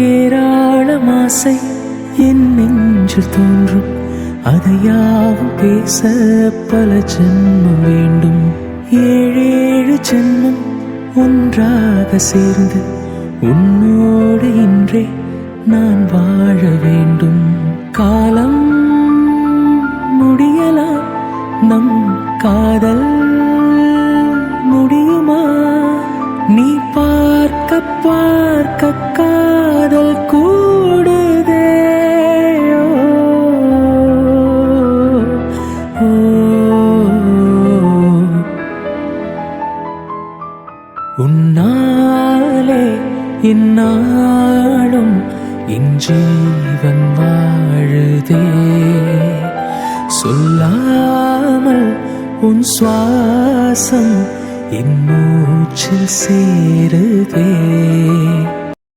ஏராளம் ஆசை என் நெஞ்சில் தோன்றும், அதையாவும் பேச பல ஜென்மம் வேண்டும். ஏழேழு ஜென்மம் ஒன்றாக சேர்ந்து உன்னோடு இன்றே நான் வாழ வேண்டும். காலம் முடியலாம், நம் காதல் முடியுமா? நீ பார்க்க பார்க்க காதல் கூடுதே. உன்னாலே இந்நாளும் என் ஜீவன் வாழுதே. சொல்லாமல் உன் சுவாசம் என் மூச்சில் சேருதே.